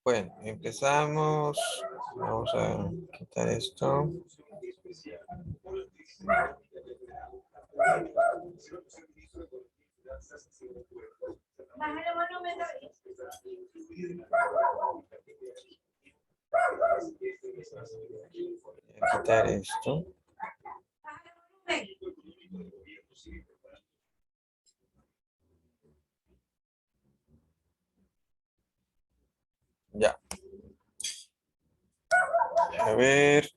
Bueno, empezamos. Vamos a quitar esto. Voy a quitar esto. Ya. A ver.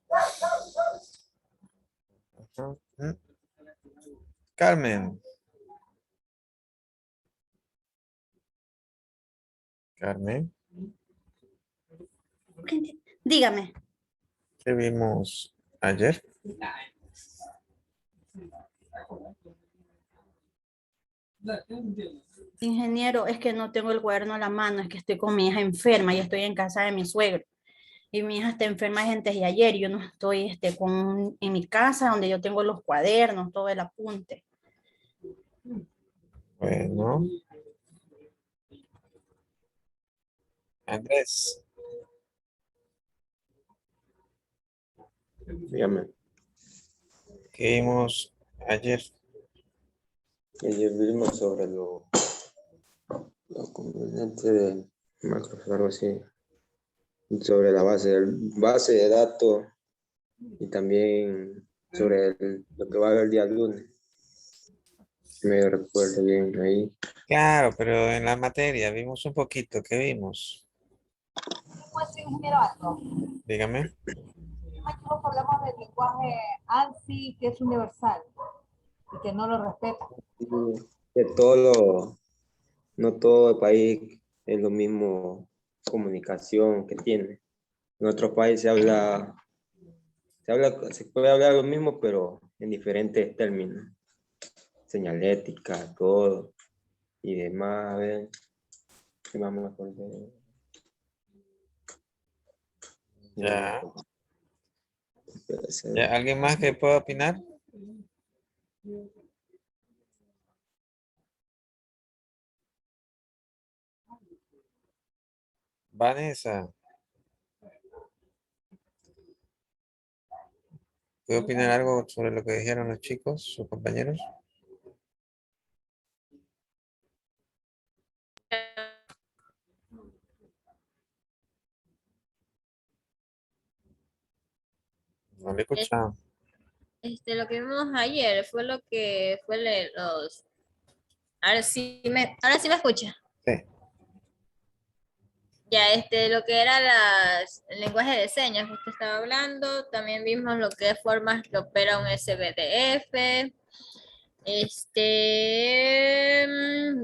Carmen. Carmen. Dígame. ¿Qué vimos ayer? Ingeniero, es que no tengo el cuaderno a la mano, es que estoy con mi hija enferma y estoy en casa de mi suegro. Y mi hija está enferma desde ayer, yo no estoy en mi casa donde yo tengo los cuadernos, todo el apunte. Bueno. Andrés. Dígame. ¿Qué vimos ayer? Ayer vimos sobre lo conveniente de macros, algo así, sobre la base de datos y también sobre lo que va a haber el día lunes. Me recuerdo bien ahí. Claro, pero en la materia vimos un poquito. ¿Qué vimos? Dígame. Nosotros hablamos del lenguaje ANSI, que es universal y que no lo respeta. Que no todo el país es lo mismo comunicación que tiene. En otros países se puede hablar lo mismo, pero en diferentes términos. Señalética, todo y demás. A ver, ¿qué más me acordé? Ya. Puede ser. ¿Ya? ¿Alguien más que pueda opinar? Vanessa, ¿puede opinar algo sobre lo que dijeron los chicos, sus compañeros? No le escuchaba. Lo que vimos ayer fue lo que fue los... ahora sí me escucha. Sí. Ya, lo que era el lenguaje de señas que usted estaba hablando, también vimos lo que es formas que opera un SBDF,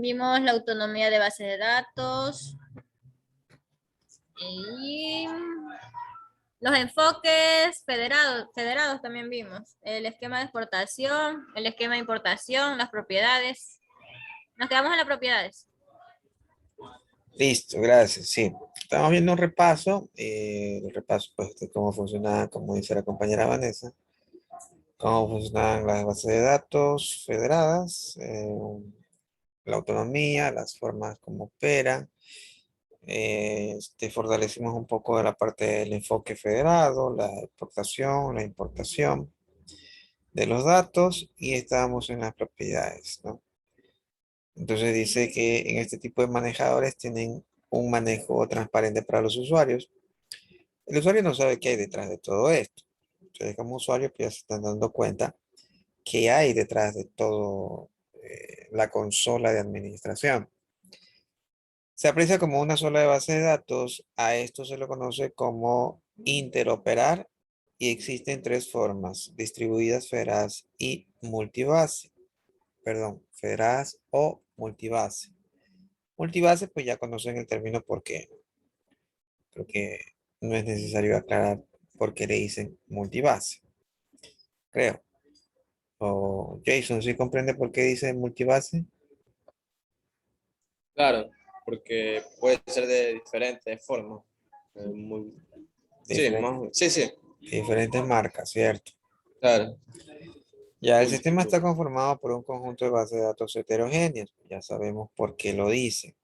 vimos la autonomía de base de datos, y los enfoques federados también vimos, el esquema de exportación, el esquema de importación, las propiedades. Nos quedamos en las propiedades. Listo, gracias. Sí, estamos viendo un repaso, el repaso pues, de cómo funciona, como dice la compañera Vanessa, cómo funcionan las bases de datos federadas, la autonomía, las formas como opera. Fortalecimos un poco de la parte del enfoque federado, la exportación, la importación de los datos y estábamos en las propiedades, ¿no? Entonces dice que en este tipo de manejadores tienen un manejo transparente para los usuarios. El usuario no sabe qué hay detrás de todo esto. Entonces, como usuario, pues ya se están dando cuenta qué hay detrás de todo la consola de administración. Se aprecia como una sola base de datos. A esto se lo conoce como interoperar y existen tres formas: distribuidas, federadas y multibase. Perdón, federadas o multibase. Multibase, pues ya conocen el término porque creo que no es necesario aclarar por qué le dicen multibase. Creo. O Jason, ¿sí comprende por qué dice multibase? Claro, porque puede ser de diferentes formas. Sí, Diferentes, sí, sí, diferentes marcas, ¿cierto? claro. Ya el sistema está conformado por un conjunto de bases de datos heterogéneas. Ya sabemos por qué lo dice.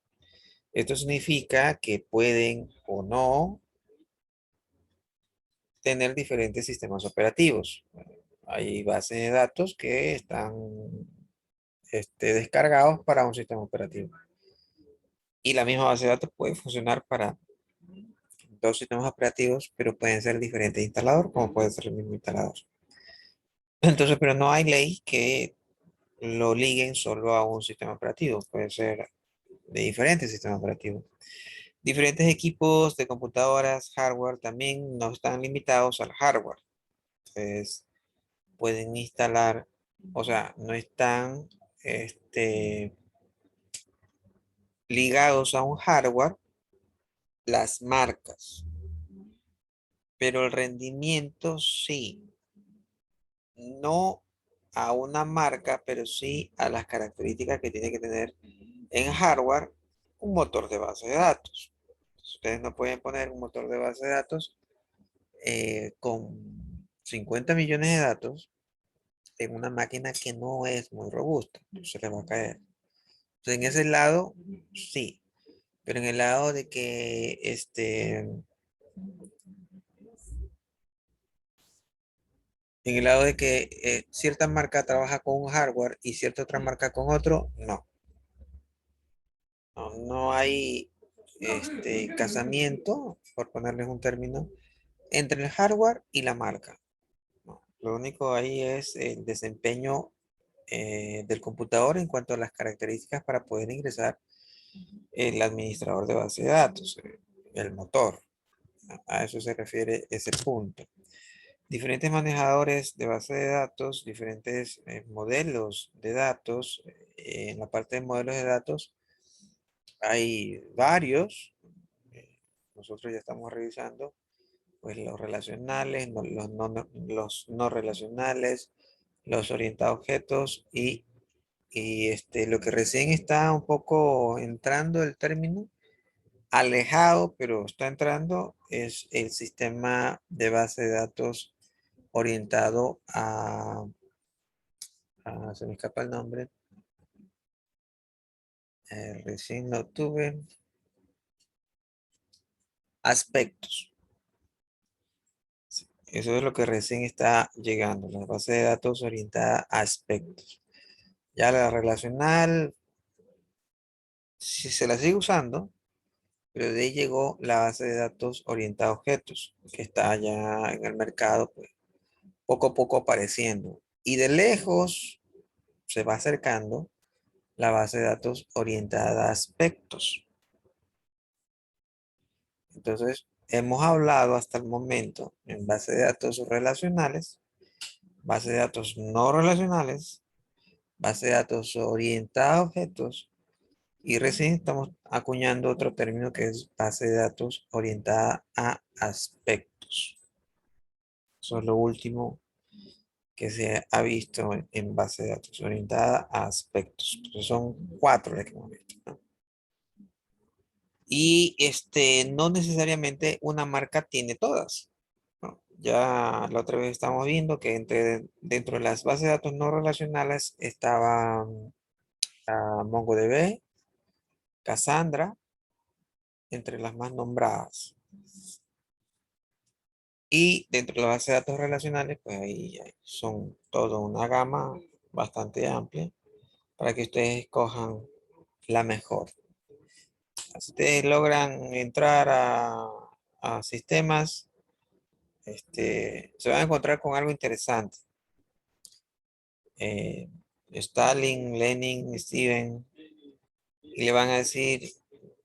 Esto significa que pueden o no tener diferentes sistemas operativos. Hay bases de datos que están descargados para un sistema operativo. Y la misma base de datos puede funcionar para dos sistemas operativos, pero pueden ser diferentes instaladores, como puede ser el mismo instalador. Entonces, pero no hay ley que lo liguen solo a un sistema operativo. Puede ser de diferentes sistemas operativos. Diferentes equipos de computadoras, hardware, también no están limitados al hardware. Entonces, pueden instalar, o sea, no están ligados a un hardware las marcas, pero el rendimiento sí, no a una marca, pero sí a las características que tiene que tener en hardware un motor de base de datos. Ustedes no pueden poner un motor de base de datos con 50 millones de datos en una máquina que no es muy robusta, se les va a caer. Entonces, en ese lado, sí, pero en el lado de que en el lado de que cierta marca trabaja con un hardware y cierta otra marca con otro, no. No hay casamiento, por ponerles un término, entre el hardware y la marca. No. Lo único ahí es el desempeño del computador en cuanto a las características para poder ingresar el administrador de base de datos, el motor. A eso se refiere ese punto. Diferentes manejadores de base de datos, diferentes modelos de datos. En la parte de modelos de datos hay varios. Nosotros ya estamos revisando pues, los relacionales, los no relacionales, los orientados a objetos y lo que recién está un poco entrando el término alejado, pero está entrando, es el sistema de base de datos orientado se me escapa el nombre, recién lo tuve, aspectos. Eso es lo que recién está llegando, la base de datos orientada a aspectos. Ya la relacional, si se la sigue usando, pero de ahí llegó la base de datos orientada a objetos, que está ya en el mercado, pues, poco a poco apareciendo. Y de lejos se va acercando la base de datos orientada a aspectos. Entonces, hemos hablado hasta el momento en base de datos relacionales, base de datos no relacionales, base de datos orientada a objetos y recién estamos acuñando otro término que es base de datos orientada a aspectos. Eso es lo último que se ha visto en base de datos orientada a aspectos. Entonces son 4 las que hemos visto, ¿no? Y no necesariamente una marca tiene todas, ¿no? Ya la otra vez estamos viendo que dentro de las bases de datos no relacionales estaba MongoDB, Cassandra, entre las más nombradas. Y dentro de las bases de datos relacionales, pues ahí son toda una gama bastante amplia para que ustedes escojan la mejor. Si ustedes logran entrar a sistemas, se van a encontrar con algo interesante. Stalin, Lenin, Steven, y le van a decir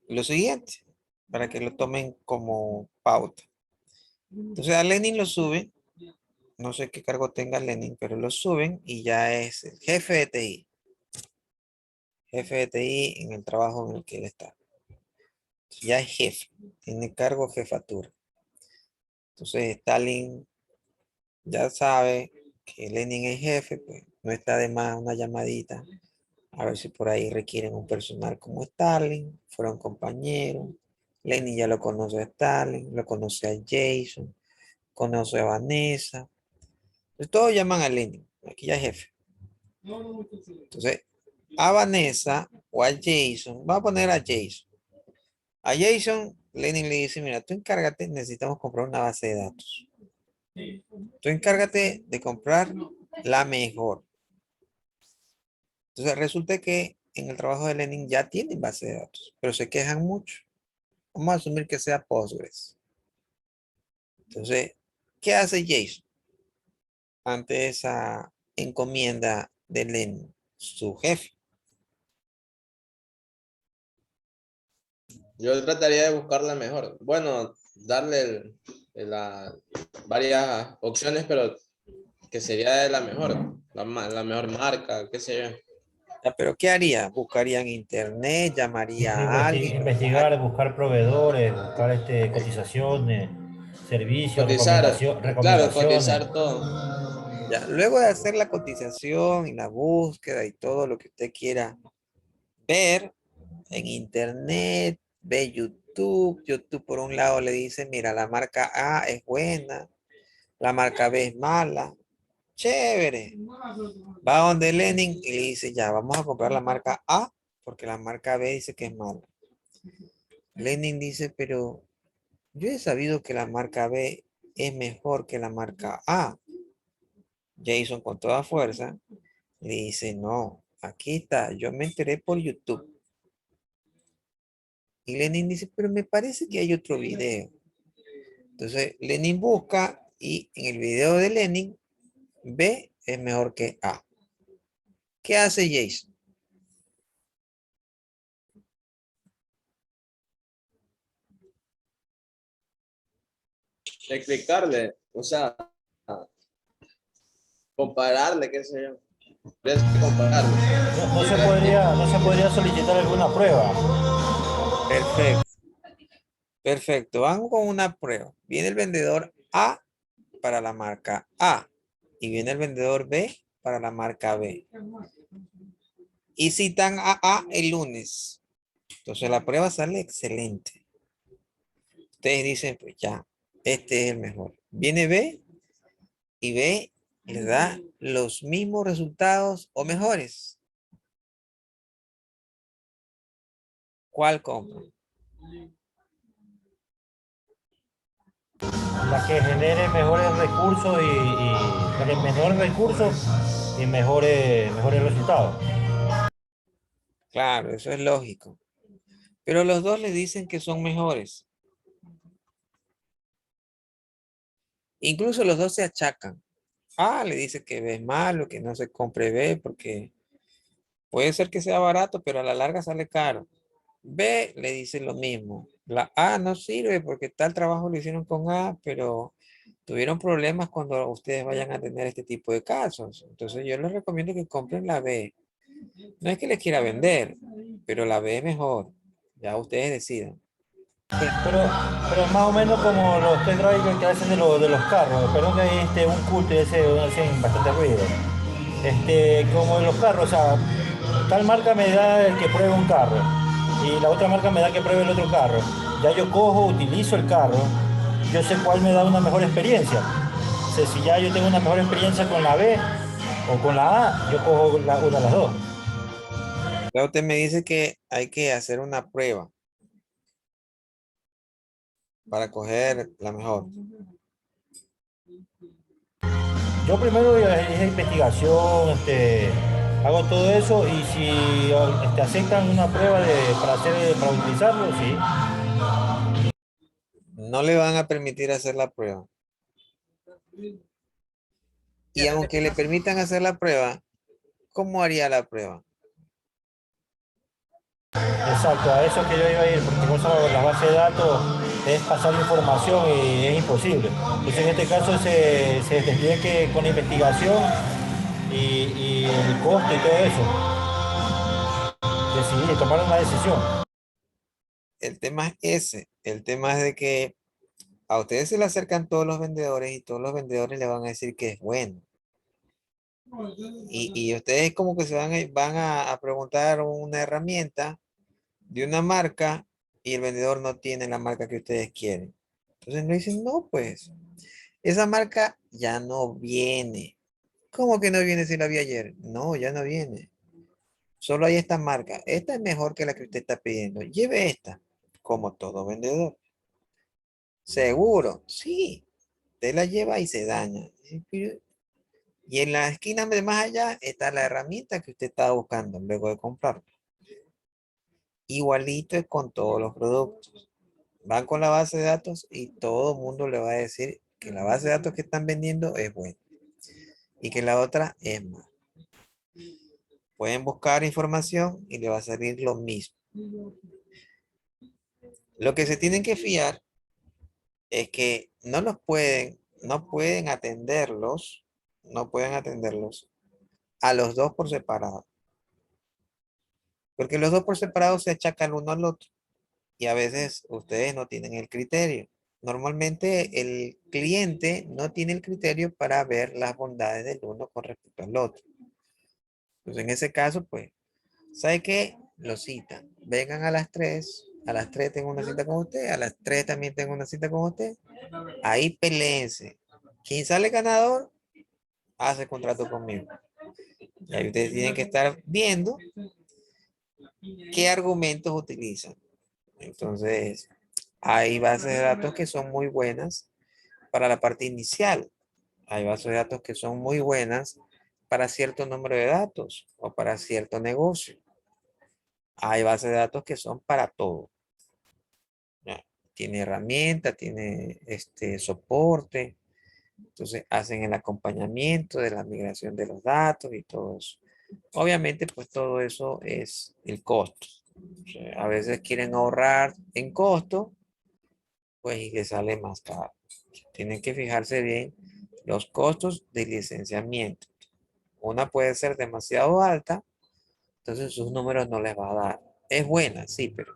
lo siguiente, para que lo tomen como pauta. Entonces a Lenin lo suben, no sé qué cargo tenga Lenin, pero lo suben y ya es el jefe de TI. Jefe de TI en el trabajo en el que él está. Ya es jefe, tiene cargo jefatura. Entonces Stalin ya sabe que Lenin es jefe, pues no está de más una llamadita. A ver si por ahí requieren un personal como Stalin, fueron compañeros. Lenin ya lo conoce a Stalin, lo conoce a Jason, conoce a Vanessa. Entonces todos llaman a Lenin, aquí ya es jefe. Entonces, a Vanessa o a Jason, va a poner a Jason. A Jason, Lenin le dice, mira, tú encárgate, necesitamos comprar una base de datos. Tú encárgate de comprar la mejor. Entonces resulta que en el trabajo de Lenin ya tienen base de datos, pero se quejan mucho. Vamos a asumir que sea Postgres. Entonces, ¿qué hace Jason ante esa encomienda de Lenin, su jefe? Yo trataría de buscar la mejor. Bueno, darle varias opciones, pero que sería de la mejor, la mejor marca, qué sé yo. Ya, pero ¿qué haría? ¿Buscaría en internet? ¿Llamaría a alguien? Investigar, buscar proveedores, buscar cotizaciones, servicios, Cotizar, claro, recomendaciones. cotizar todo. Ya, luego de hacer la cotización y la búsqueda y todo lo que usted quiera ver en internet, ve YouTube. YouTube por un lado le dice, mira, la marca A es buena, la marca B es mala. Chévere. Va donde Lenin y le dice, ya, vamos a comprar la marca A porque la marca B dice que es mala. Lenin dice, pero yo he sabido que la marca B es mejor que la marca A. Jason con toda fuerza le dice, no, aquí está, yo me enteré por YouTube. Y Lenin dice, pero me parece que hay otro video. Entonces Lenin busca y en el video de Lenin, B es mejor que A. ¿Qué hace Jason? Explicarle, o sea, compararle, qué sé yo. Es compararle. No se podría solicitar alguna prueba. Perfecto, perfecto. Vamos con una prueba. Viene el vendedor A para la marca A y viene el vendedor B para la marca B. Y citan a A el lunes. Entonces la prueba sale excelente. Ustedes dicen, pues ya, este es el mejor. Viene B y B le da los mismos resultados o mejores. ¿Cuál compra? La que genere mejores recursos y la que menores recursos y mejores resultados. Claro, eso es lógico. Pero los dos le dicen que son mejores. Incluso los dos se achacan. A le dice que B es malo, que no se compre B porque puede ser que sea barato, pero a la larga sale caro. B le dice lo mismo. La A no sirve porque tal trabajo lo hicieron con A, pero tuvieron problemas cuando ustedes vayan a tener este tipo de casos. Entonces yo les recomiendo que compren la B. No es que les quiera vender, pero la B es mejor. Ya ustedes decidan. Pero, pero más o menos como los test drivers que hacen de los carros. Perdón que hay un culto y hacen bastante ruido. Como en los carros, o sea, tal marca me da el que pruebe un carro y la otra marca me da que pruebe el otro carro. Ya yo cojo, utilizo el carro, yo sé cuál me da una mejor experiencia. O sea, si ya yo tengo una mejor experiencia con la B o con la A, yo cojo una de las dos. Ya usted me dice que hay que hacer una prueba para coger la mejor. Yo primero es investigación, hago todo eso y si aceptan una prueba para utilizarlo, sí. No le van a permitir hacer la prueba. Y aunque le permitan hacer la prueba, ¿cómo haría la prueba? Exacto, a eso que yo iba a ir, porque vos sabés, las bases de datos es pasar información y es imposible. Entonces en este caso se tendría que con la investigación y el costo y todo eso, decidir, tomar una decisión. El tema es ese. El tema es de que a ustedes se le acercan todos los vendedores y todos los vendedores le van a decir que es bueno. Y ustedes como que van a preguntar una herramienta de una marca y el vendedor no tiene la marca que ustedes quieren. Entonces no dicen, no, pues, esa marca ya no viene. ¿Cómo que no viene si la vi ayer? No, ya no viene. Solo hay esta marca. Esta es mejor que la que usted está pidiendo. Lleve esta. como todo vendedor. Seguro, sí, usted la lleva y se daña. Y en la esquina de más allá está la herramienta que usted estaba buscando luego de comprarla. Igualito es con todos los productos. Van con la base de datos y todo el mundo le va a decir que la base de datos que están vendiendo es buena y que la otra es mala. Pueden buscar información y le va a salir lo mismo. Lo que se tienen que fiar es que no pueden atenderlos a los dos por separado. Porque los dos por separado se achacan uno al otro y a veces ustedes no tienen el criterio. Normalmente el cliente no tiene el criterio para ver las bondades del uno con respecto al otro. Entonces en ese caso, pues, ¿sabe qué? Lo citan. Vengan a las 3 tengo una cita con usted, a las 3 también tengo una cita con usted. Ahí peleense. Quien sale ganador, hace contrato conmigo. Y ahí ustedes tienen que estar viendo qué argumentos utilizan. Entonces, hay bases de datos que son muy buenas para la parte inicial. Hay bases de datos que son muy buenas para cierto número de datos o para cierto negocio. Hay bases de datos que son para todo. Ya, tiene herramienta, tiene soporte. Entonces hacen el acompañamiento de la migración de los datos y todo eso. Obviamente, pues todo eso es el costo. O sea, a veces quieren ahorrar en costo, pues y les sale más caro. Tienen que fijarse bien los costos de licenciamiento. Una puede ser demasiado alta, entonces sus números no les va a dar. Es buena, sí, pero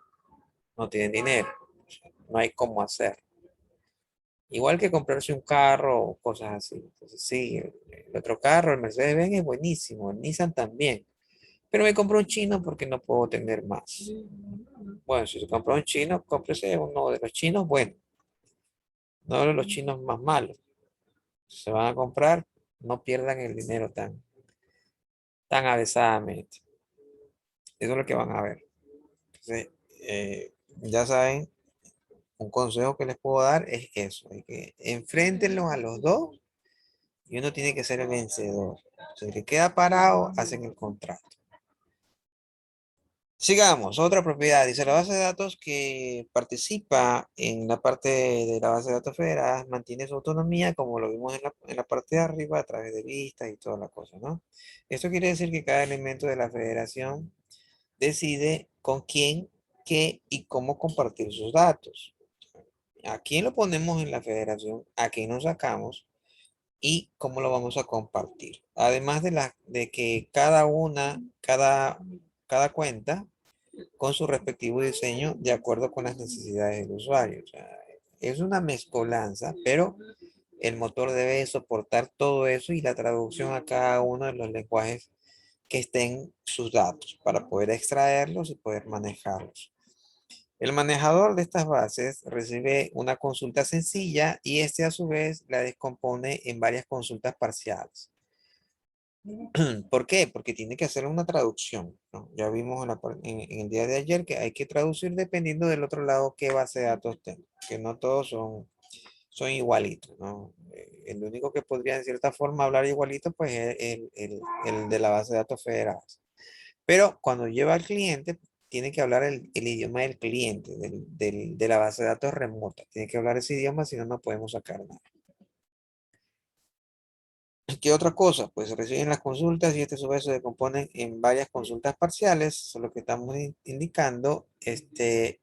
no tienen dinero. No hay cómo hacer. Igual que comprarse un carro o cosas así. Entonces, sí, el otro carro, el Mercedes-Benz es buenísimo, el Nissan también. Pero me compró un chino porque no puedo tener más. Bueno, si se compró un chino, cómprese uno de los chinos buenos, no de los chinos más malos. Si se van a comprar, no pierdan el dinero tan avesadamente. Eso es lo que van a ver. Entonces, ya saben, un consejo que les puedo dar es eso, es que enfréntenlos a los dos y uno tiene que ser el vencedor. Si el que queda parado, hacen el contrato. Sigamos, otra propiedad. Dice la base de datos que participa en la parte de la base de datos federadas mantiene su autonomía, como lo vimos en la parte de arriba, a través de vistas y toda la cosa, ¿no? Esto quiere decir que cada elemento de la federación decide con quién, qué y cómo compartir sus datos. ¿A quién lo ponemos en la federación? ¿A quién nos sacamos? ¿Y cómo lo vamos a compartir? Además de que cada cuenta con su respectivo diseño de acuerdo con las necesidades del usuario. O sea, es una mezcolanza, pero el motor debe soportar todo eso y la traducción a cada uno de los lenguajes que estén sus datos para poder extraerlos y poder manejarlos. El manejador de estas bases recibe una consulta sencilla y este a su vez la descompone en varias consultas parciales. ¿Por qué? Porque tiene que hacer una traducción, ¿no? Ya vimos en el día de ayer que hay que traducir dependiendo del otro lado qué base de datos tenga, que no todos son igualitos, ¿no? El único que podría en cierta forma hablar igualito pues es el de la base de datos federadas. Pero cuando lleva al cliente, tiene que hablar el idioma del cliente, de la base de datos remota. Tiene que hablar ese idioma, si no, no podemos sacar nada. ¿Qué otra cosa? Pues reciben las consultas y este a su vez se decomponen en varias consultas parciales, eso es lo que estamos indicando,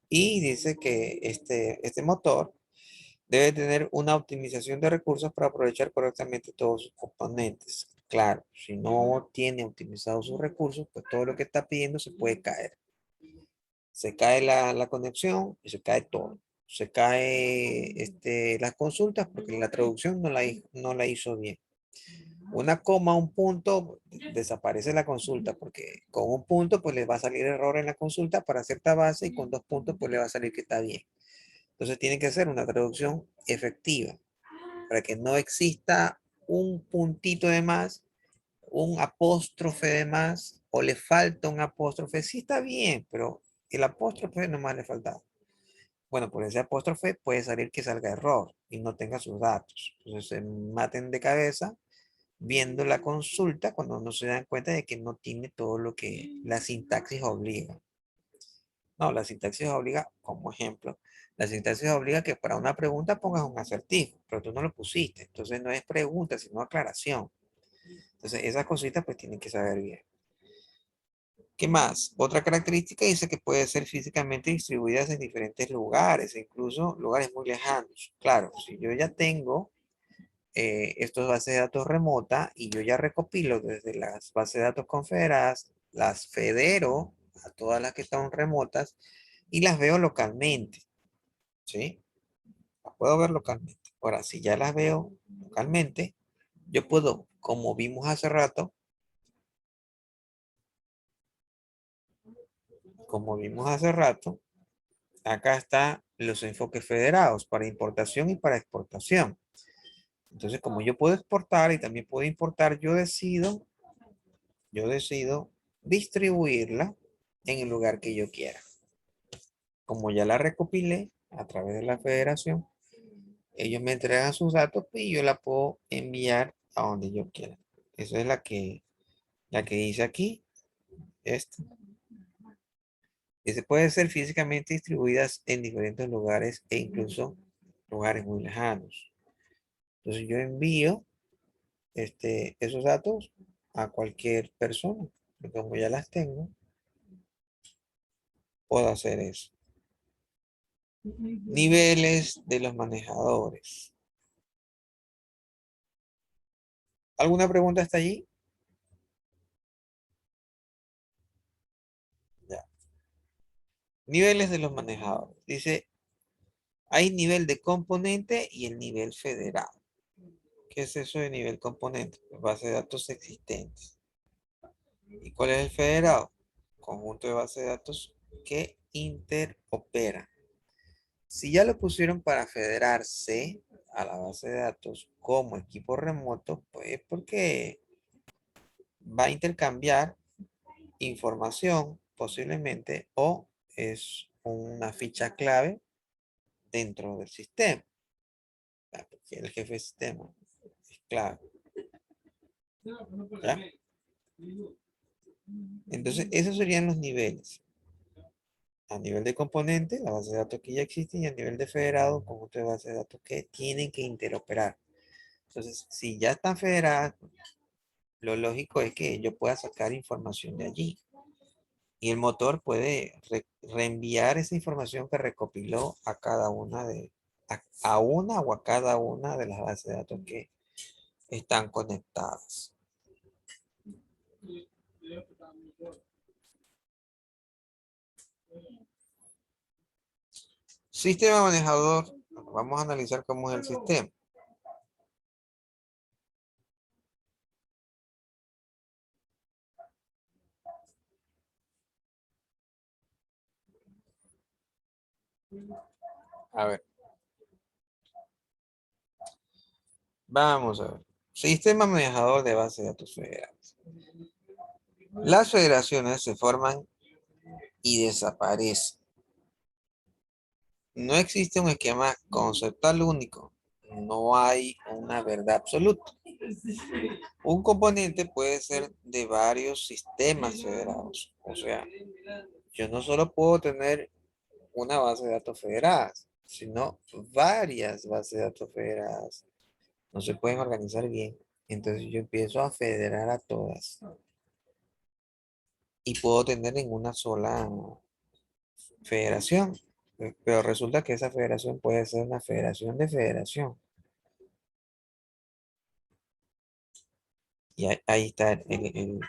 y dice que este motor debe tener una optimización de recursos para aprovechar correctamente todos sus componentes. Claro, si no tiene optimizados sus recursos, pues todo lo que está pidiendo se puede caer. Se cae la conexión y se cae todo. Se cae las consultas porque la traducción no la hizo bien. Una coma, un punto, desaparece la consulta porque con un punto pues le va a salir error en la consulta para cierta base y con 2 puntos pues le va a salir que está bien. Entonces tiene que ser una traducción efectiva para que no exista un puntito de más, un apóstrofe de más o le falta un apóstrofe. Sí está bien, pero el apóstrofe nomás le faltaba. bueno, por ese apóstrofe puede salir que salga error y no tenga sus datos. Entonces se maten de cabeza viendo la consulta cuando no se dan cuenta de que no tiene todo lo que la sintaxis obliga. No, la sintaxis obliga, como ejemplo, la sintaxis obliga que para una pregunta pongas un acertijo, pero tú no lo pusiste. Entonces no es pregunta, sino aclaración. Entonces esas cositas pues tienen que saber bien. ¿Qué más? Otra característica dice que puede ser físicamente distribuidas en diferentes lugares, incluso lugares muy lejanos. Claro, si yo ya tengo estos bases de datos remota y yo ya recopilo desde las bases de datos confederadas, las federo a todas las que están remotas y las veo localmente, ¿sí? Las puedo ver localmente. Ahora, si ya las veo localmente, yo puedo, como vimos hace rato, acá están los enfoques federados para importación y para exportación. Entonces, como yo puedo exportar y también puedo importar, yo decido distribuirla en el lugar que yo quiera. Como ya la recopilé a través de la federación, ellos me entregan sus datos y yo la puedo enviar a donde yo quiera. Esa es la que dice aquí. Esta. Que se puede ser físicamente distribuidas en diferentes lugares e incluso lugares muy lejanos. Entonces yo envío esos datos a cualquier persona. Y como ya las tengo, puedo hacer eso. Niveles de los manejadores. ¿Alguna pregunta hasta allí? Ya. Niveles de los manejadores. Dice, hay nivel de componente y el nivel federado. ¿Qué es eso de nivel componente? Pues base de datos existentes. ¿Y cuál es el federado? Conjunto de bases de datos que interoperan. Si ya lo pusieron para federarse a la base de datos como equipo remoto, pues porque va a intercambiar información posiblemente o es una ficha clave dentro del sistema. Porque el jefe de sistema es clave. ¿Ya? Entonces, esos serían los niveles. A nivel de componente, la base de datos que ya existe, y a nivel de federado, conjunto de bases de datos que tienen que interoperar. Entonces, si ya están federadas, lo lógico es que yo pueda sacar información de allí. Y el motor puede reenviar esa información que recopiló a cada una a una o a cada una de las bases de datos que están conectadas. Sistema manejador. Vamos a analizar cómo es el sistema. A ver. Vamos a ver. Sistema manejador de base de datos federales. Las federaciones se forman y desaparecen. No existe un esquema conceptual único. No hay una verdad absoluta. Un componente puede ser de varios sistemas federados. O sea, yo no solo puedo tener una base de datos federadas, sino varias bases de datos federadas. No se pueden organizar bien. Entonces yo empiezo a federar a todas. Y puedo tener en una sola federación. Pero resulta que esa federación puede ser una federación de federación. Y ahí está el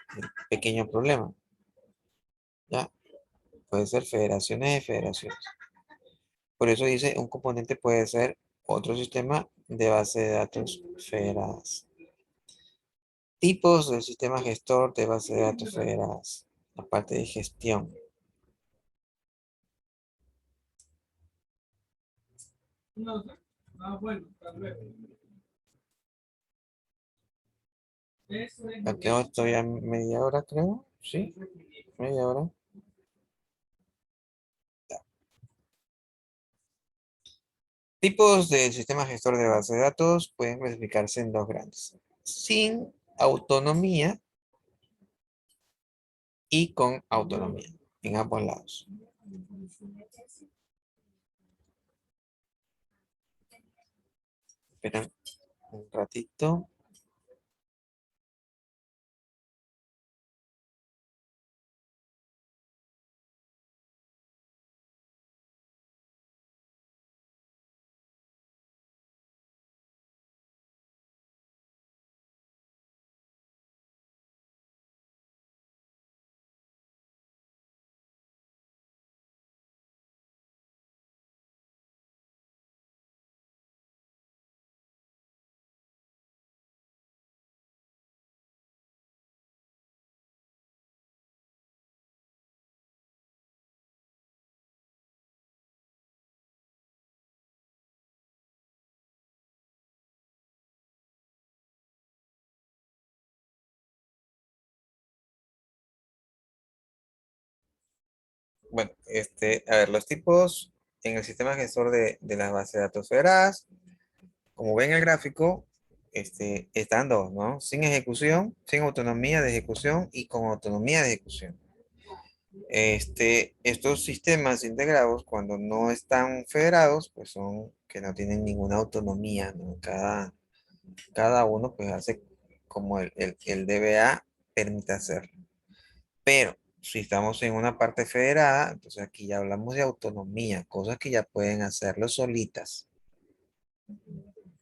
pequeño problema. ¿Ya? Puede ser federaciones de federaciones. Por eso dice, un componente puede ser otro sistema de base de datos federadas. Tipos del sistema gestor de base de datos federadas. La parte de gestión. Aquí estoy a media hora, creo. Sí, media hora. Tipos del sistema gestor de base de datos pueden clasificarse en dos grandes. Sin autonomía y con autonomía, en ambos lados. Esperen un ratito. Bueno, a ver, los tipos en el sistema gestor de las bases de datos federadas, como ven en el gráfico, están dos, ¿no? Sin ejecución, sin autonomía de ejecución y con autonomía de ejecución. Estos sistemas integrados, cuando no están federados, pues son que no tienen ninguna autonomía, ¿no? Cada uno pues hace como el DBA permite hacer. Pero si estamos en una parte federada, entonces aquí ya hablamos de autonomía, cosas que ya pueden hacerlo solitas.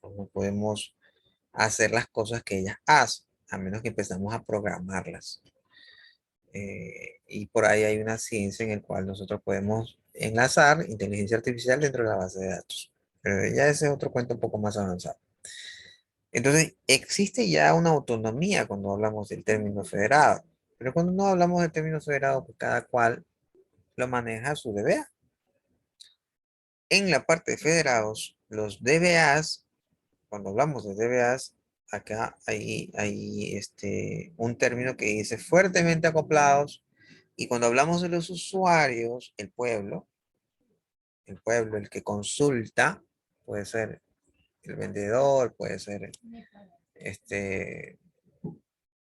No podemos hacer las cosas que ellas hacen, a menos que empezamos a programarlas. Y por ahí hay una ciencia en la cual nosotros podemos enlazar inteligencia artificial dentro de la base de datos. Pero ya ese es otro cuento un poco más avanzado. Entonces, existe ya una autonomía cuando hablamos del término federado. Pero cuando no hablamos del término federado, pues cada cual lo maneja a su DBA. En la parte de federados, los DBAs, cuando hablamos de DBAs, acá hay un término que dice fuertemente acoplados. Y cuando hablamos de los usuarios, el que consulta, puede ser el vendedor, puede ser este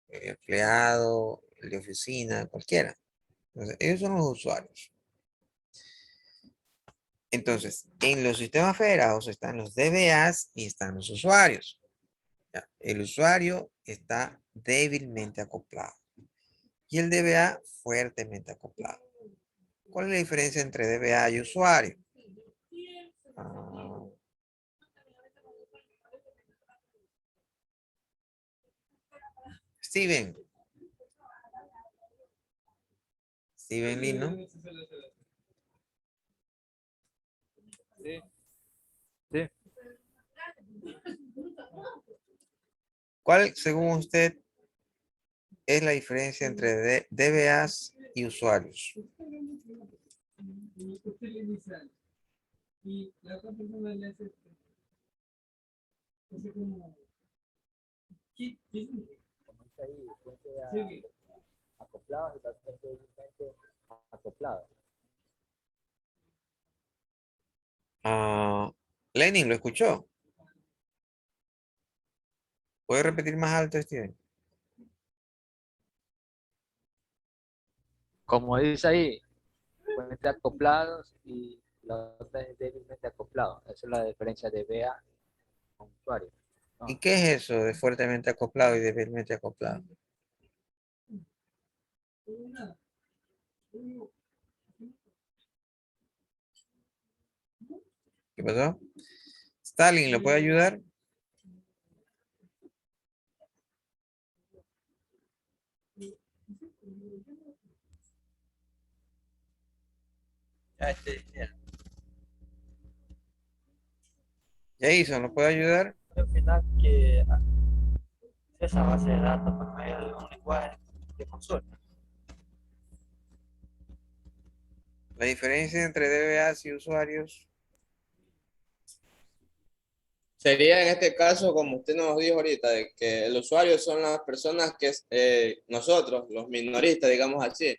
el empleado, el de oficina, cualquiera. Entonces, ellos son los usuarios. Entonces, en los sistemas federados están los DBAs y están los usuarios. ¿Ya? El usuario está débilmente acoplado y el DBA fuertemente acoplado. ¿Cuál es la diferencia entre DBA y usuario? Ah, Steven. Steven Lino. Sí, sí. ¿Cuál, según usted, es la diferencia entre DBAs y usuarios? Como dice ahí, puede acoplado y bastante acoplado. Lenin, ¿lo escuchó? ¿Puede repetir más alto, Steven? Como dice ahí, pueden acoplados y la otra es débilmente acoplado. Esa es la diferencia de BA con usuario. ¿Y No. qué es eso de fuertemente acoplado y débilmente acoplado? ¿Qué pasó? Stalin, ¿lo puede ayudar? Mira, Jason, ¿lo puede ayudar? al final que esa base de datos por medio de un lenguaje de consulta. La diferencia entre DBAs y usuarios. Sería en este caso, como usted nos dijo ahorita, de que el usuario son las personas que nosotros, los minoristas, digamos así.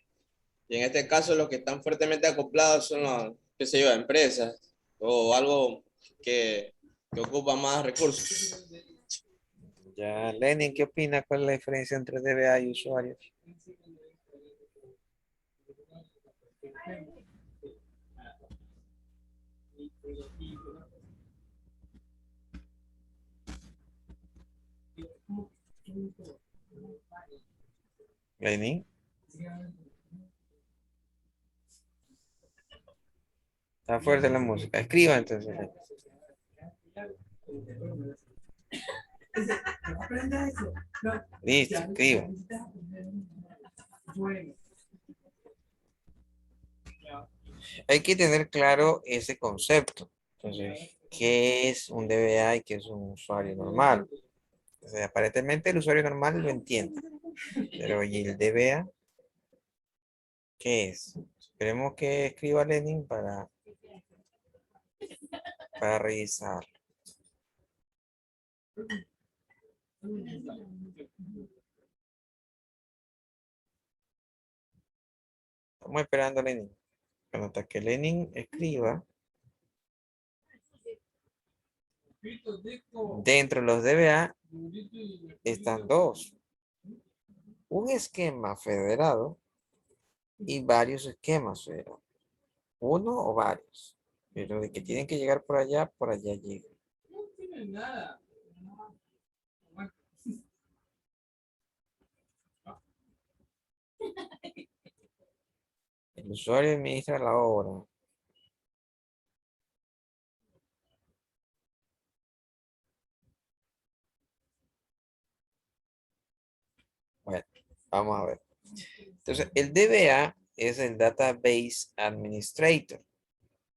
Y en este caso, los que están fuertemente acoplados son los, qué sé yo, empresas o algo que ocupa más recursos. Ya, Lenin, ¿qué opina? ¿Cuál es la diferencia entre DBA y usuarios? Lenin, está fuerte la música. Escriba entonces. Listo, escriba. Hay que tener claro ese concepto. Entonces, ¿qué es un DBA y qué es un usuario normal? O sea, aparentemente el usuario normal lo entiende. Pero ¿y el DBA? ¿Qué es? Esperemos que escriba Lenin para revisar. Estamos esperando a Lenin. Bueno, hasta que Lenin escriba, dentro de los DBA están dos. Un esquema federado y varios esquemas federados. Uno o varios. Pero de que tienen que llegar por allá llegan. El usuario administra la obra. Bueno, vamos a ver. Entonces, el DBA es el Database Administrator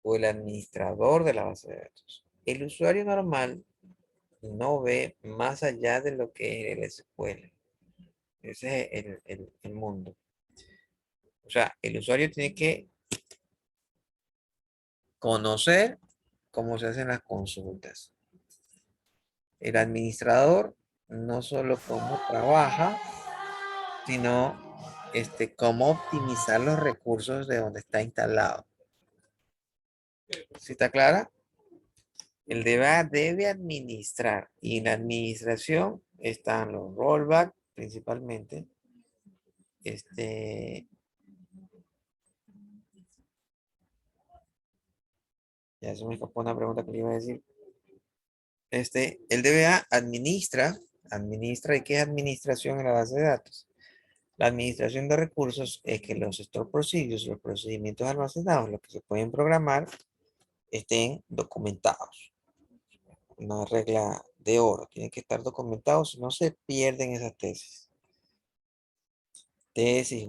o el administrador de la base de datos. El usuario normal no ve más allá de lo que es el SQL. Ese es el mundo. O sea, el usuario tiene que conocer cómo se hacen las consultas. El administrador no solo cómo trabaja, sino cómo optimizar los recursos de donde está instalado. ¿Sí está clara? El DBA debe administrar y en la administración están los rollback principalmente. Ya se me escapó una pregunta que le iba a decir. El DBA administra, ¿y qué es administración en la base de datos? La administración de recursos es que los store procedures, los procedimientos almacenados, los que se pueden programar, estén documentados. Una regla de oro, tienen que estar documentados, no se pierden esas tesis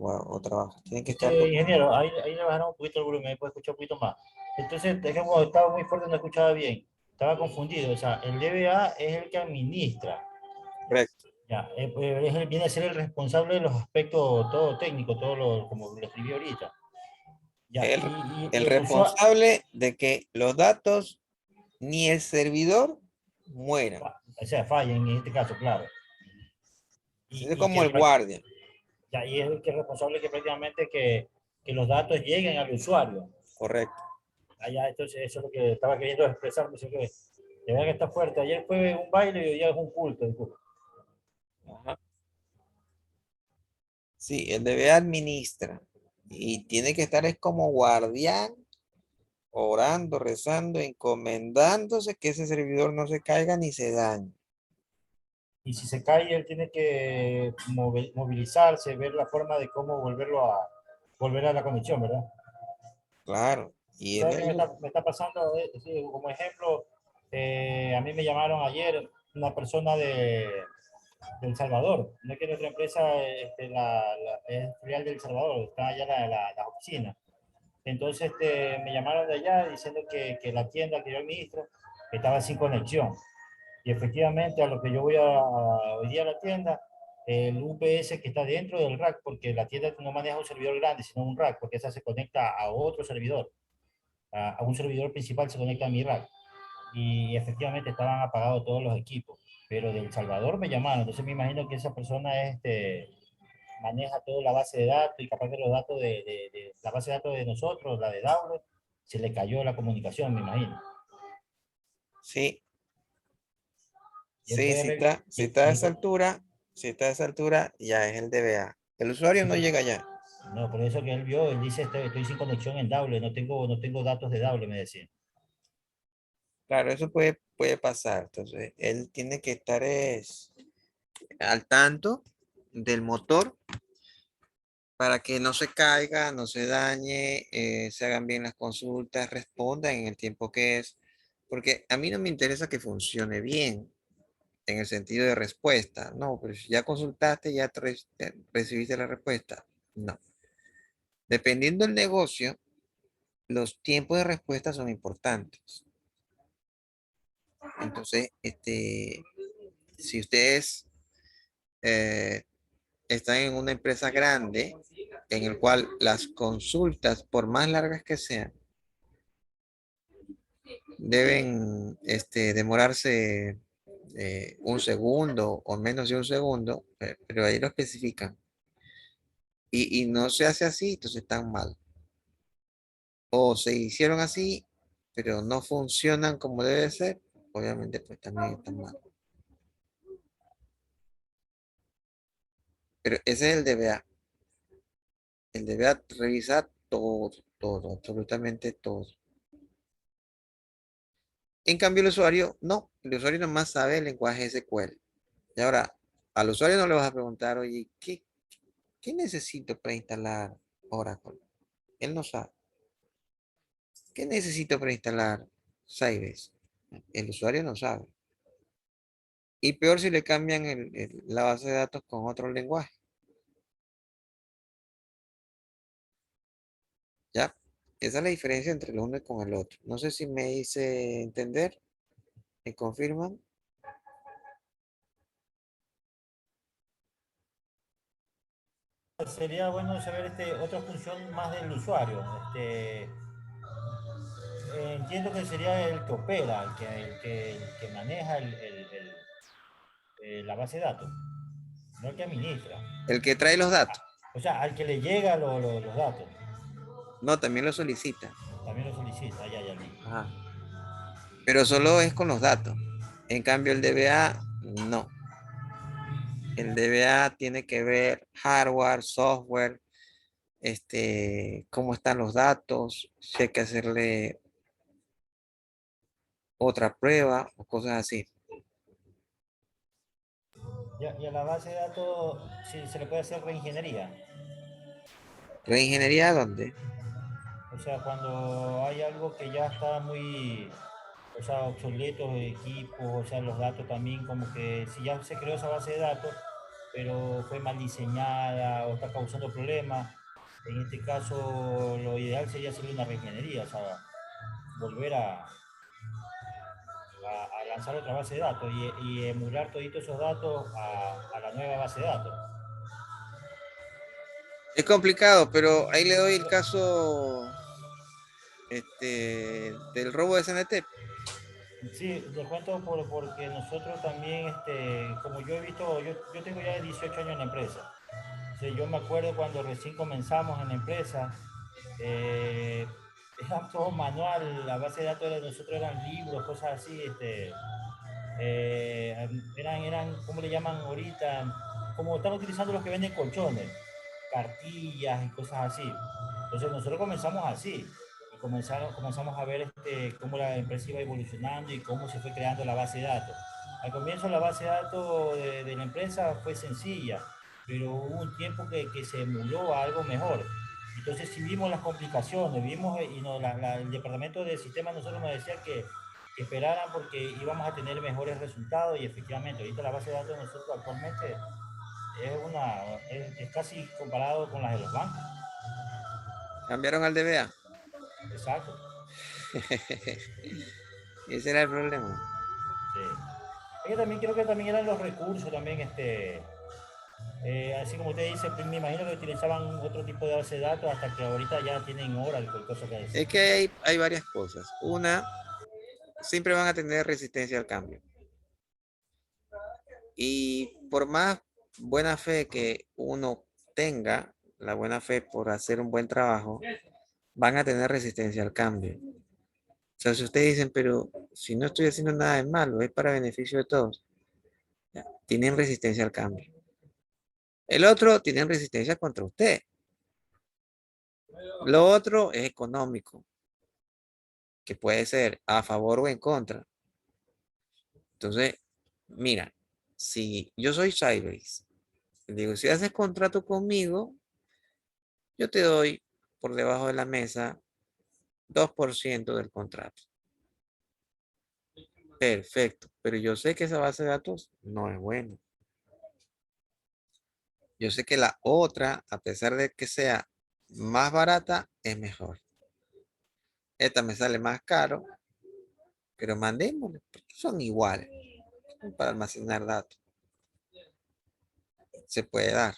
o trabajos, tienen que estar Ingeniero, ahí le bajaron un poquito el volumen, ahí puede escuchar un poquito más. Entonces, es que como estaba muy fuerte, no escuchaba bien. Estaba confundido. O sea, el DBA es el que administra. correcto. Ya, viene a ser el responsable de los aspectos todo técnico, todo lo, como lo escribí ahorita. Ya, El responsable de que los datos ni el servidor mueran. O sea, fallen en este caso, claro. Es como el guardia. Ya, y es el que es responsable que prácticamente que los datos lleguen al usuario. Correcto. Allá, entonces eso es lo que estaba queriendo expresar. No sé qué. De verdad que está fuerte. Ayer fue un baile y hoy día es un culto. Ajá. Sí, el DBA administra y tiene que estar es como guardián, orando, rezando, encomendándose que ese servidor no se caiga ni se dañe. Y si se cae, él tiene que movilizarse, ver la forma de cómo volver a la conexión, ¿verdad? Claro. Y ¿Sabes qué me está pasando? Sí, como ejemplo, a mí me llamaron ayer una persona de El Salvador. No es que nuestra empresa es filial de El Salvador, está allá la oficina. Entonces me llamaron de allá diciendo que la tienda que yo administro estaba sin conexión. Y efectivamente, a lo que yo voy hoy día a la tienda, el UPS que está dentro del rack, porque la tienda no maneja un servidor grande, sino un rack, porque esa se conecta a otro servidor. A un servidor principal se conecta a mi rack. Y efectivamente estaban apagados todos los equipos. Pero de El Salvador me llamaron, entonces me imagino que esa persona maneja toda la base de datos y capaz que los datos de la base de datos de nosotros, la de Download, se le cayó la comunicación, me imagino. Sí, Y él sí, puede si re- está, si está a esa altura, si está a esa altura, ya es el DBA. El usuario sí, no llega allá. no, por eso que él vio, él dice, estoy sin conexión en Double, no tengo datos de Double, me decía. Claro, eso puede pasar. Entonces, él tiene que estar al tanto del motor para que no se caiga, no se dañe, se hagan bien las consultas, respondan en el tiempo que es. Porque a mí no me interesa que funcione bien en el sentido de respuesta. No, pero si ya consultaste, ya recibiste la respuesta. No. Dependiendo del negocio, los tiempos de respuesta son importantes. Entonces, si ustedes eh, están en una empresa grande en el cual las consultas, por más largas que sean, deben demorarse un segundo o menos de un segundo, pero ahí lo especifican. Y no se hace así, entonces están mal. O se hicieron así, pero no funcionan como debe ser, obviamente pues también están mal. Pero ese es el DBA. El DBA revisa todo, todo, absolutamente todo. En cambio, el usuario, no. El usuario nomás sabe el lenguaje SQL. Y ahora, al usuario no le vas a preguntar, oye, ¿qué necesito para instalar Oracle? Él no sabe. ¿Qué necesito para instalar Sybase? El usuario no sabe. Y peor si le cambian la base de datos con otro lenguaje. ¿Ya? Esa es la diferencia entre el uno y con el otro. No sé si me hice entender. ¿Me confirman? Sería bueno saber otra función más del usuario. Entiendo que sería el que opera, el que maneja la base de datos, no el que administra. El que trae los datos. O sea, al que le llega los datos, No, también lo solicita. también lo solicita, ya, ya. Ajá. Pero solo es con los datos. En cambio, el DBA, no. El DBA tiene que ver hardware, software, cómo están los datos, si hay que hacerle otra prueba o cosas así. Y a la base de datos, si se le puede hacer reingeniería. ¿Reingeniería dónde? O sea, cuando hay algo que ya está muy, o sea, obsoletos de equipos, o sea, los datos también, como que si ya se creó esa base de datos, pero fue mal diseñada o está causando problemas, en este caso lo ideal sería hacer una reingeniería, o sea, volver a lanzar otra base de datos y emular todos esos datos a la nueva base de datos. Es complicado, pero ahí le doy el caso del robo de CNT. Sí, les cuento porque nosotros también, como yo he visto, yo tengo ya 18 años en la empresa. Sí, yo me acuerdo cuando recién comenzamos en la empresa, eh, era todo manual, la base de datos de nosotros eran libros, cosas así, ¿cómo le llaman ahorita? Como están utilizando los que venden colchones, cartillas y cosas así. Entonces nosotros comenzamos así y comenzamos a ver cómo la empresa iba evolucionando y cómo se fue creando la base de datos. Al comienzo la base de datos de la empresa fue sencilla, pero hubo un tiempo que se emuló a algo mejor. Entonces sí vimos las complicaciones, el departamento de sistemas nosotros nos decía que esperaran porque íbamos a tener mejores resultados y efectivamente ahorita la base de datos de nosotros actualmente es casi comparado con las de los bancos. Cambiaron al DBA. Exacto. Ese era el problema. Sí. Es que también creo que también eran los recursos también, así como usted dice, pues, me imagino que utilizaban otro tipo de base de datos hasta que ahorita ya tienen Oracle, cosa que decir. Es que hay varias cosas. Una, siempre van a tener resistencia al cambio. Y por más buena fe que uno tenga, la buena fe por hacer un buen trabajo, van a tener resistencia al cambio. O sea, si ustedes dicen, pero si no estoy haciendo nada de malo, es para beneficio de todos, ya, tienen resistencia al cambio. El otro tienen resistencia contra usted. Lo otro es económico, que puede ser a favor o en contra. Entonces, mira, si yo soy Sybase, digo, si haces contrato conmigo, yo te doy por debajo de la mesa 2% del contrato. Perfecto, pero yo sé que esa base de datos no es buena. Yo sé que la otra, a pesar de que sea más barata, es mejor. Esta me sale más caro, pero mandémosle, porque son iguales para almacenar datos. Se puede dar.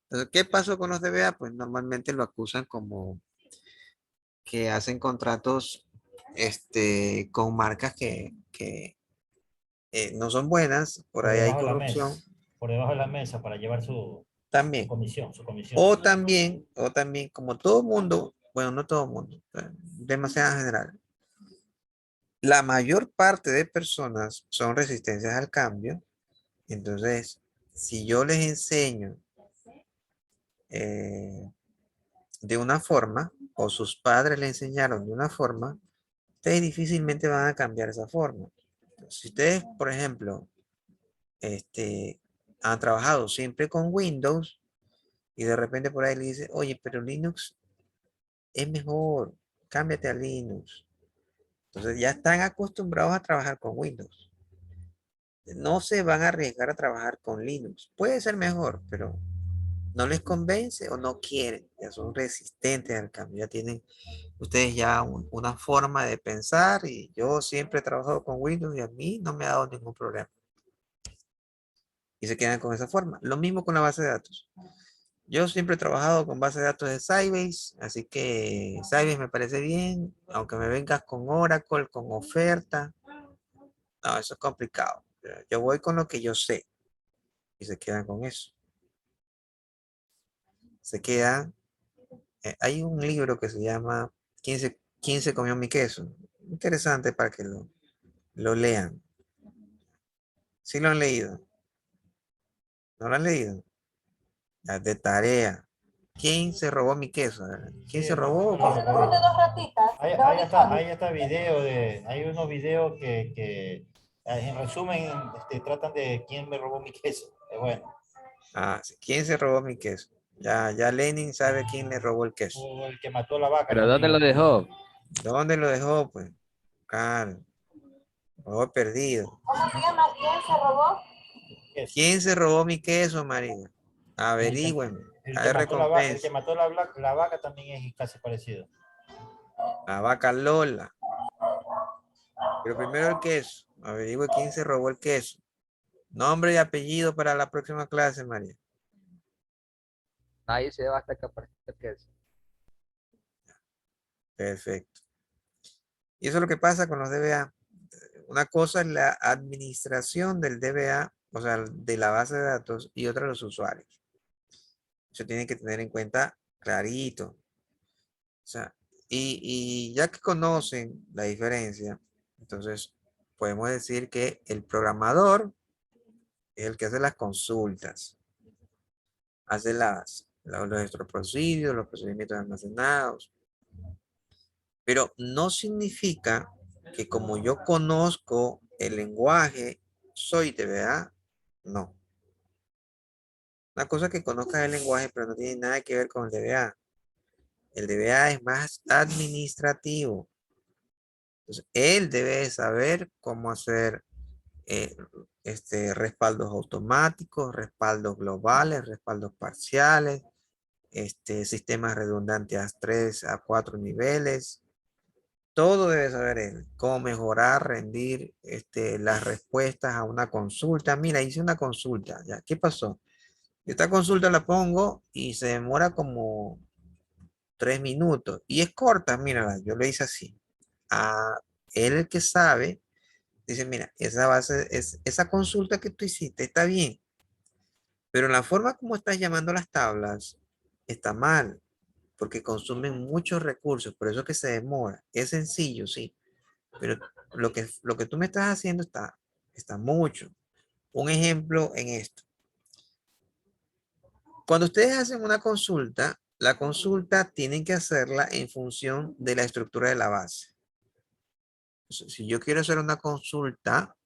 Entonces, ¿qué pasó con los DBA? Pues normalmente lo acusan como que hacen contratos con marcas que no son buenas, por Por ahí hay debajo de la corrupción mesa. Por debajo de la mesa para llevar su también. comisión, su comisión. O también, como todo mundo, bueno, no todo mundo, demasiado general, la mayor parte de personas son resistentes al cambio. Entonces, si yo les enseño eh, de una forma, o sus padres le enseñaron de una forma, ustedes difícilmente van a cambiar esa forma. Si ustedes, por ejemplo, han trabajado siempre con Windows y de repente por ahí le dice, oye, pero Linux es mejor, cámbiate a Linux. Entonces ya están acostumbrados a trabajar con Windows. No se van a arriesgar a trabajar con Linux. Puede ser mejor, pero no les convence o no quieren. Ya son resistentes al cambio. Ya tienen ustedes ya una forma de pensar y yo siempre he trabajado con Windows y a mí no me ha dado ningún problema. Y se quedan con esa forma. Lo mismo con la base de datos. Yo siempre he trabajado con base de datos de Sybase, así que Sybase me parece bien, aunque me vengas con Oracle, con oferta. No, eso es complicado. Yo voy con lo que yo sé y se quedan con eso. Se quedan. Hay un libro que se llama ¿Quién se comió mi queso? Interesante para que lo lean. ¿Sí lo han leído? ¿No lo han leído? De tarea. ¿Quién se robó mi queso? ¿Quién Sí, se robó? lo Ese no es el de recuerdo. dos ratitas, dos Ahí unicornios. está video hay unos videos que en resumen tratan de quién me robó mi queso. Es bueno. Ah, sí. ¿Quién se robó mi queso? Ya Lenin sabe quién le robó el queso. O el que mató a la vaca ¿Pero dónde lo también. dejó? ¿Dónde lo dejó? Pues, claro, lo he perdido. ¿Cómo se llama? ¿Quién se robó? Queso. ¿Quién se robó mi queso, María? El que, Averígüenme. el que Hay mató el que recompensa. mató la vaca también es casi parecido. La vaca Lola. Pero primero el queso. Averigüe quién se robó el queso. Nombre y apellido para la próxima clase, María. Nadie se va hasta que aparezca el queso. Perfecto. Y eso es lo que pasa con los DBA. Una cosa es la administración del DBA, o sea, de la base de datos, y otra los usuarios. Eso tienen que tener en cuenta clarito. O sea, y ya que conocen la diferencia, entonces podemos decir que el programador es el que hace las consultas, hace nuestros procedimientos, los procedimientos almacenados, pero no significa que como yo conozco el lenguaje, soy DBA. No. Una cosa es que conozcas el lenguaje, pero no tiene nada que ver con el DBA. El DBA es más administrativo. Entonces, él debe saber cómo hacer eh, respaldos automáticos, respaldos globales, respaldos parciales, sistemas redundantes a 3 a 4 niveles. Todo debe saber él. Cómo mejorar, rendir las respuestas a una consulta. Mira, hice una consulta. ¿Ya? ¿Qué pasó? Esta consulta la pongo y se demora como 3 minutos. Y es corta, mira, yo le hice así. A él el que sabe, dice, mira, esa consulta que tú hiciste está bien, pero la forma como estás llamando las tablas está mal. porque consumen muchos recursos, por eso es que se demora. Es sencillo, sí, pero lo que tú me estás haciendo está mucho. Un ejemplo en esto. Cuando ustedes hacen una consulta, la consulta tienen que hacerla en función de la estructura de la base. Si yo quiero hacer una consulta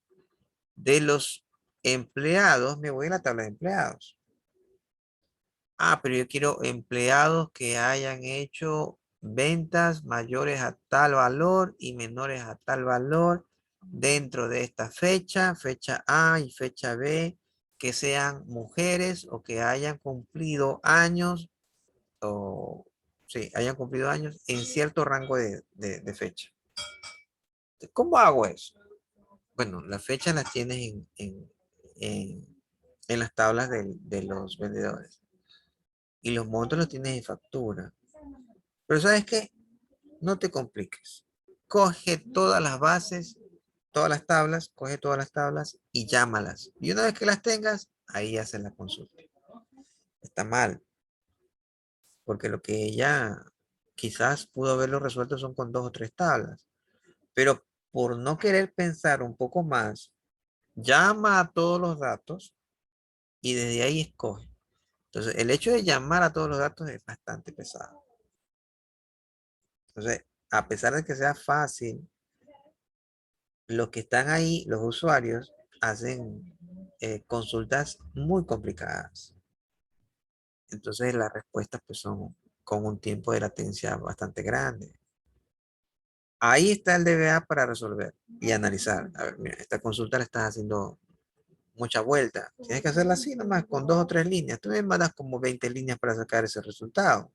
de los empleados, me voy a la tabla de empleados. Ah, pero yo quiero empleados que hayan hecho ventas mayores a tal valor y menores a tal valor dentro de esta fecha, fecha A y fecha B, que sean mujeres o que hayan cumplido años o sí, hayan cumplido años en cierto rango de fecha. ¿Cómo hago eso? Bueno, las fechas las tienes en las tablas de los vendedores y los montos los tienes en factura. Pero ¿sabes qué? No te compliques. Coge todas las bases, todas las tablas, coge todas las tablas y llámalas. Y una vez que las tengas, ahí haces la consulta. Está mal, porque lo que ella quizás pudo haberlo resuelto son con 2 o 3 tablas. Pero por no querer pensar un poco más, llama a todos los datos y desde ahí escoge. Entonces, el hecho de llamar a todos los datos es bastante pesado. Entonces, a pesar de que sea fácil, los que están ahí, los usuarios, hacen consultas muy complicadas. Entonces, las respuestas pues, son con un tiempo de latencia bastante grande. Ahí está el DBA para resolver y analizar. A ver, mira, esta consulta la estás haciendo mucha vuelta. Tienes que hacerla así nomás, con 2 o 3 líneas. Tú me mandas como 20 líneas para sacar ese resultado.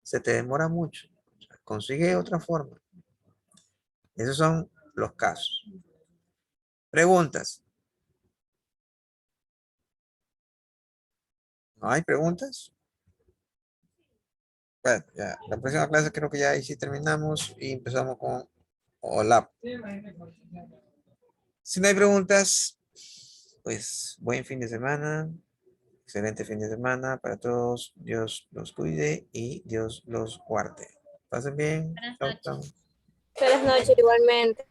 Se te demora mucho. Consigue otra forma. Esos son los casos. Preguntas. ¿No hay preguntas? Bueno, ya, la próxima clase creo que ya ahí sí terminamos y empezamos con OLAP. Si no hay preguntas, pues buen fin de semana. Excelente fin de semana para todos. Dios los cuide y Dios los guarde. Pasen bien. Buenas Chau, chau. noches. Buenas noches igualmente.